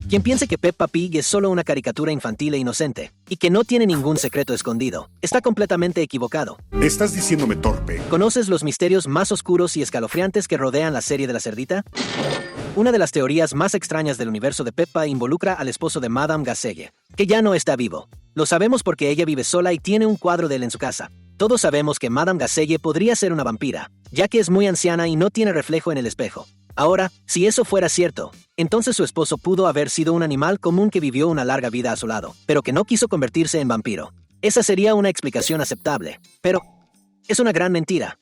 Quien piense que Peppa Pig es solo una caricatura infantil e inocente, y que no tiene ningún secreto escondido, está completamente equivocado. ¿Estás diciéndome torpe? ¿Conoces los misterios más oscuros y escalofriantes que rodean la serie de la cerdita? Una de las teorías más extrañas del universo de Peppa involucra al esposo de Madame Gazelle, que ya no está vivo. Lo sabemos porque ella vive sola y tiene un cuadro de él en su casa. Todos sabemos que Madame Gazelle podría ser una vampira, ya que es muy anciana y no tiene reflejo en el espejo. Ahora, si eso fuera cierto, entonces su esposo pudo haber sido un animal común que vivió una larga vida a su lado, pero que no quiso convertirse en vampiro. Esa sería una explicación aceptable, pero es una gran mentira.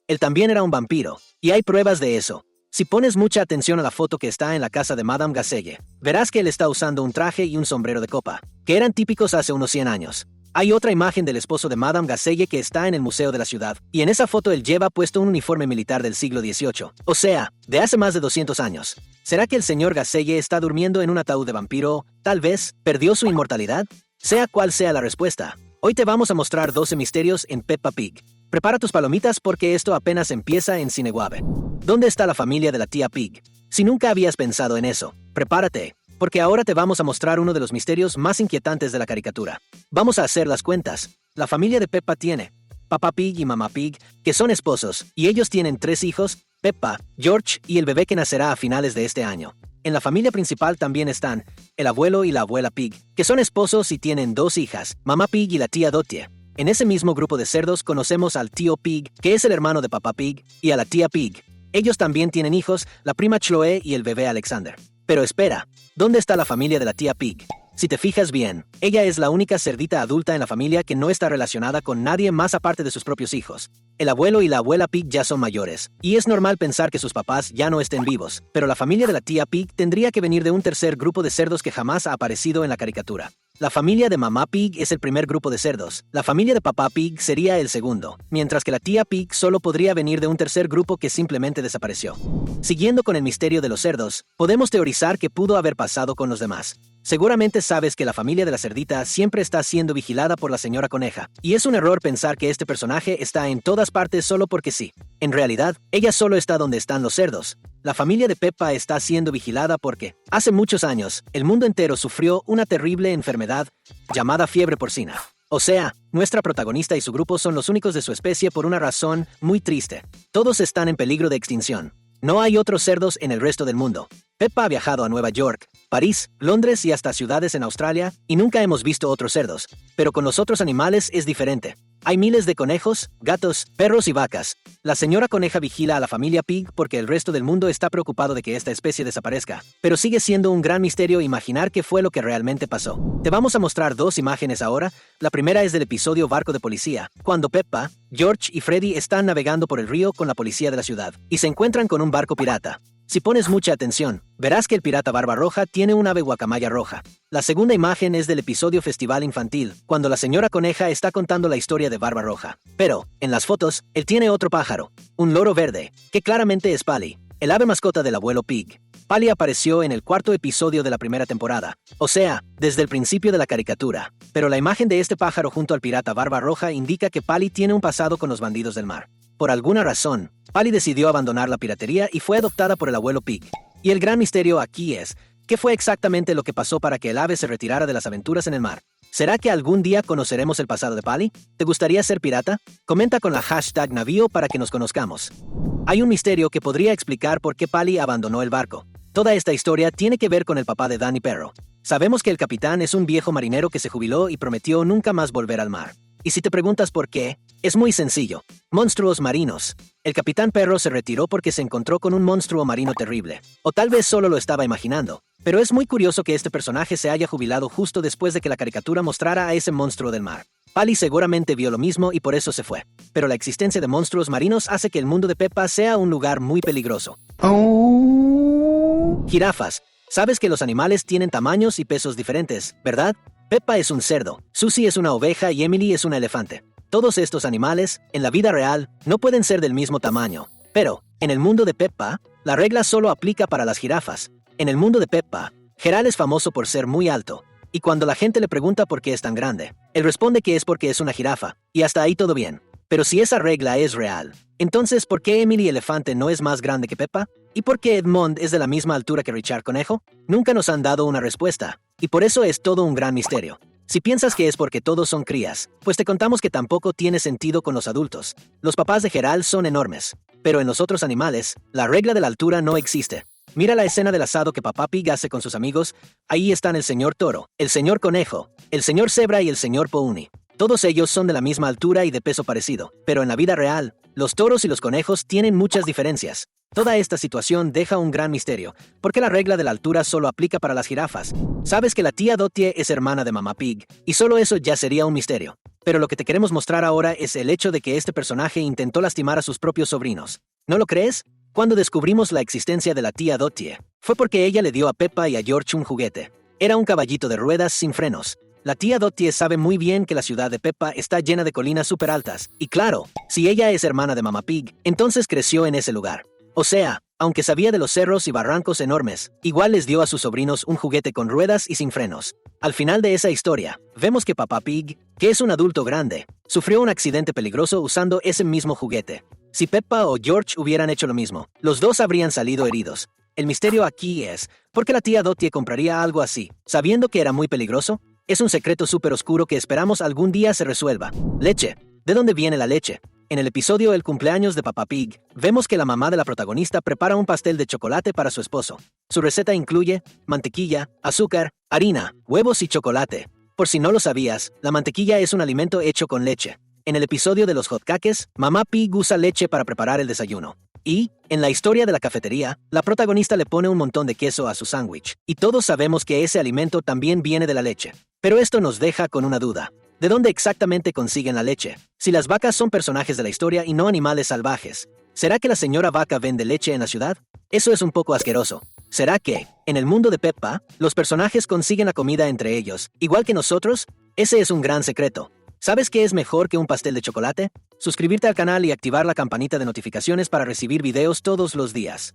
Él también era un vampiro, y hay pruebas de eso. Si pones mucha atención a la foto que está en la casa de Madame Gazelle, verás que él está usando un traje y un sombrero de copa, que eran típicos hace unos 100 años. Hay otra imagen del esposo de Madame Gazelle que está en el Museo de la Ciudad, y en esa foto él lleva puesto un uniforme militar del siglo XVIII, o sea, de hace más de 200 años. ¿Será que el señor Gazelle está durmiendo en un ataúd de vampiro? ¿Tal vez perdió su inmortalidad? Sea cual sea la respuesta, hoy te vamos a mostrar 12 misterios en Peppa Pig. Prepara tus palomitas porque esto apenas empieza en Cineguave. ¿Dónde está la familia de la tía Pig? Si nunca habías pensado en eso, prepárate, porque ahora te vamos a mostrar uno de los misterios más inquietantes de la caricatura. Vamos a hacer las cuentas. La familia de Peppa tiene Papá Pig y Mamá Pig, que son esposos, y ellos tienen 3 hijos, Peppa, George y el bebé que nacerá a finales de este año. En la familia principal también están el abuelo y la abuela Pig, que son esposos y tienen 2 hijas, Mamá Pig y la tía Dottie. En ese mismo grupo de cerdos conocemos al tío Pig, que es el hermano de Papá Pig, y a la tía Pig. Ellos también tienen hijos, la prima Chloe y el bebé Alexander. Pero espera, ¿dónde está la familia de la tía Pig? Si te fijas bien, ella es la única cerdita adulta en la familia que no está relacionada con nadie más aparte de sus propios hijos. El abuelo y la abuela Pig ya son mayores, y es normal pensar que sus papás ya no estén vivos, pero la familia de la tía Pig tendría que venir de un tercer grupo de cerdos que jamás ha aparecido en la caricatura. La familia de Mamá Pig es el primer grupo de cerdos, la familia de Papá Pig sería el segundo, mientras que la tía Pig solo podría venir de un tercer grupo que simplemente desapareció. Siguiendo con el misterio de los cerdos, podemos teorizar qué pudo haber pasado con los demás. Seguramente sabes que la familia de la cerdita siempre está siendo vigilada por la señora coneja, y es un error pensar que este personaje está en todas partes solo porque sí. En realidad, ella solo está donde están los cerdos. La familia de Peppa está siendo vigilada porque, hace muchos años, el mundo entero sufrió una terrible enfermedad llamada fiebre porcina. O sea, nuestra protagonista y su grupo son los únicos de su especie por una razón muy triste. Todos están en peligro de extinción. No hay otros cerdos en el resto del mundo. Peppa ha viajado a Nueva York, París, Londres y hasta ciudades en Australia, y nunca hemos visto otros cerdos. Pero con los otros animales es diferente. Hay miles de conejos, gatos, perros y vacas. La señora coneja vigila a la familia Pig porque el resto del mundo está preocupado de que esta especie desaparezca. Pero sigue siendo un gran misterio imaginar qué fue lo que realmente pasó. Te vamos a mostrar 2 imágenes ahora. La primera es del episodio Barco de Policía, cuando Peppa, George y Freddy están navegando por el río con la policía de la ciudad, y se encuentran con un barco pirata. Si pones mucha atención, verás que el pirata Barba Roja tiene un ave guacamaya roja. La segunda imagen es del episodio Festival Infantil, cuando la señora coneja está contando la historia de Barba Roja. Pero, en las fotos, él tiene otro pájaro, un loro verde, que claramente es Pali, el ave mascota del abuelo Pig. Pali apareció en el 4º episodio de la primera temporada, o sea, desde el principio de la caricatura. Pero la imagen de este pájaro junto al pirata Barba Roja indica que Pali tiene un pasado con los bandidos del mar. Por alguna razón, Pali decidió abandonar la piratería y fue adoptada por el abuelo Pig. Y el gran misterio aquí es, ¿qué fue exactamente lo que pasó para que el ave se retirara de las aventuras en el mar? ¿Será que algún día conoceremos el pasado de Pali? ¿Te gustaría ser pirata? Comenta con la hashtag Navío para que nos conozcamos. Hay un misterio que podría explicar por qué Pali abandonó el barco. Toda esta historia tiene que ver con el papá de Danny Perro. Sabemos que el capitán es un viejo marinero que se jubiló y prometió nunca más volver al mar. Y si te preguntas por qué, es muy sencillo. Monstruos marinos. El capitán Perro se retiró porque se encontró con un monstruo marino terrible. O tal vez solo lo estaba imaginando. Pero es muy curioso que este personaje se haya jubilado justo después de que la caricatura mostrara a ese monstruo del mar. Pali seguramente vio lo mismo y por eso se fue. Pero la existencia de monstruos marinos hace que el mundo de Peppa sea un lugar muy peligroso. Jirafas. Sabes que los animales tienen tamaños y pesos diferentes, ¿verdad? Peppa es un cerdo, Susie es una oveja y Emily es un elefante. Todos estos animales, en la vida real, no pueden ser del mismo tamaño. Pero, en el mundo de Peppa, la regla solo aplica para las jirafas. En el mundo de Peppa, Gerald es famoso por ser muy alto. Y cuando la gente le pregunta por qué es tan grande, él responde que es porque es una jirafa. Y hasta ahí todo bien. Pero si esa regla es real, entonces ¿por qué Emily Elefante no es más grande que Peppa? ¿Y por qué Edmond es de la misma altura que Richard Conejo? Nunca nos han dado una respuesta, y por eso es todo un gran misterio. Si piensas que es porque todos son crías, pues te contamos que tampoco tiene sentido con los adultos. Los papás de Gerald son enormes, pero en los otros animales, la regla de la altura no existe. Mira la escena del asado que Papá Pig hace con sus amigos. Ahí están el señor Toro, el señor Conejo, el señor Cebra y el señor Pony. Todos ellos son de la misma altura y de peso parecido, pero en la vida real, los toros y los conejos tienen muchas diferencias. Toda esta situación deja un gran misterio, porque la regla de la altura solo aplica para las jirafas. Sabes que la tía Dottie es hermana de Mamá Pig, y solo eso ya sería un misterio. Pero lo que te queremos mostrar ahora es el hecho de que este personaje intentó lastimar a sus propios sobrinos. ¿No lo crees? Cuando descubrimos la existencia de la tía Dottie, fue porque ella le dio a Peppa y a George un juguete. Era un caballito de ruedas sin frenos. La tía Dottie sabe muy bien que la ciudad de Peppa está llena de colinas súper altas, y claro, si ella es hermana de Mamá Pig, entonces creció en ese lugar. O sea, aunque sabía de los cerros y barrancos enormes, igual les dio a sus sobrinos un juguete con ruedas y sin frenos. Al final de esa historia, vemos que Papá Pig, que es un adulto grande, sufrió un accidente peligroso usando ese mismo juguete. Si Peppa o George hubieran hecho lo mismo, los dos habrían salido heridos. El misterio aquí es, ¿por qué la tía Dottie compraría algo así, sabiendo que era muy peligroso? Es un secreto súper oscuro que esperamos algún día se resuelva. Leche. ¿De dónde viene la leche? En el episodio El cumpleaños de Papá Pig, vemos que la mamá de la protagonista prepara un pastel de chocolate para su esposo. Su receta incluye mantequilla, azúcar, harina, huevos y chocolate. Por si no lo sabías, la mantequilla es un alimento hecho con leche. En el episodio de los hotcakes, Mamá Pig usa leche para preparar el desayuno. Y, en la historia de la cafetería, la protagonista le pone un montón de queso a su sándwich. Y todos sabemos que ese alimento también viene de la leche. Pero esto nos deja con una duda. ¿De dónde exactamente consiguen la leche? Si las vacas son personajes de la historia y no animales salvajes, ¿será que la señora vaca vende leche en la ciudad? Eso es un poco asqueroso. ¿Será que, en el mundo de Peppa, los personajes consiguen la comida entre ellos, igual que nosotros? Ese es un gran secreto. ¿Sabes qué es mejor que un pastel de chocolate? Suscribirte al canal y activar la campanita de notificaciones para recibir videos todos los días.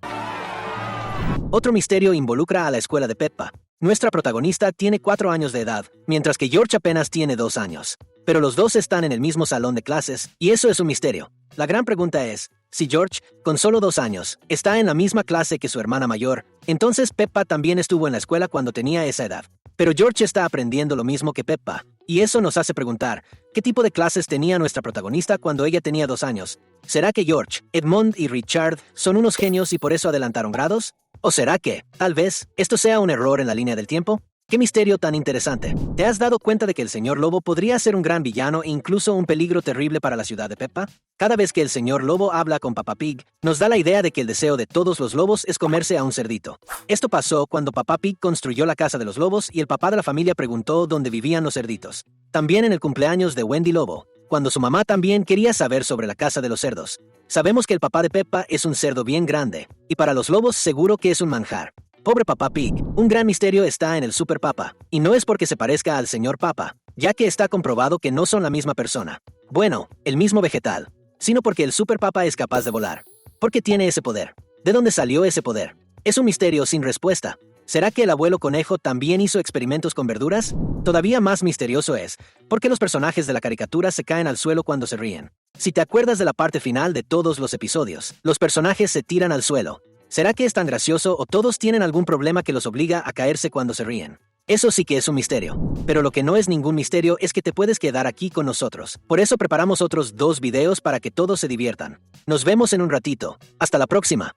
Otro misterio involucra a la escuela de Peppa. Nuestra protagonista tiene 4 años de edad, mientras que George apenas tiene 2 años. Pero los dos están en el mismo salón de clases, y eso es un misterio. La gran pregunta es, si George, con solo 2 años, está en la misma clase que su hermana mayor, entonces Peppa también estuvo en la escuela cuando tenía esa edad. Pero George está aprendiendo lo mismo que Peppa, y eso nos hace preguntar, ¿qué tipo de clases tenía nuestra protagonista cuando ella tenía 2 años? ¿Será que George, Edmond y Richard son unos genios y por eso adelantaron grados? ¿O será que, tal vez, esto sea un error en la línea del tiempo? ¡Qué misterio tan interesante! ¿Te has dado cuenta de que el señor Lobo podría ser un gran villano e incluso un peligro terrible para la ciudad de Peppa? Cada vez que el señor Lobo habla con Papá Pig, nos da la idea de que el deseo de todos los lobos es comerse a un cerdito. Esto pasó cuando Papá Pig construyó la casa de los lobos y el papá de la familia preguntó dónde vivían los cerditos. También en el cumpleaños de Wendy Lobo, cuando su mamá también quería saber sobre la casa de los cerdos. Sabemos que el papá de Peppa es un cerdo bien grande, y para los lobos seguro que es un manjar. Pobre Papá Pig, un gran misterio está en el Super Papa, y no es porque se parezca al señor Papa, ya que está comprobado que no son la misma persona. Bueno, el mismo vegetal, sino porque el Super Papa es capaz de volar. ¿Por qué tiene ese poder? ¿De dónde salió ese poder? Es un misterio sin respuesta. ¿Será que el abuelo conejo también hizo experimentos con verduras? Todavía más misterioso es, ¿por qué los personajes de la caricatura se caen al suelo cuando se ríen? Si te acuerdas de la parte final de todos los episodios, los personajes se tiran al suelo. ¿Será que es tan gracioso o todos tienen algún problema que los obliga a caerse cuando se ríen? Eso sí que es un misterio. Pero lo que no es ningún misterio es que te puedes quedar aquí con nosotros. Por eso preparamos otros 2 videos para que todos se diviertan. Nos vemos en un ratito. Hasta la próxima.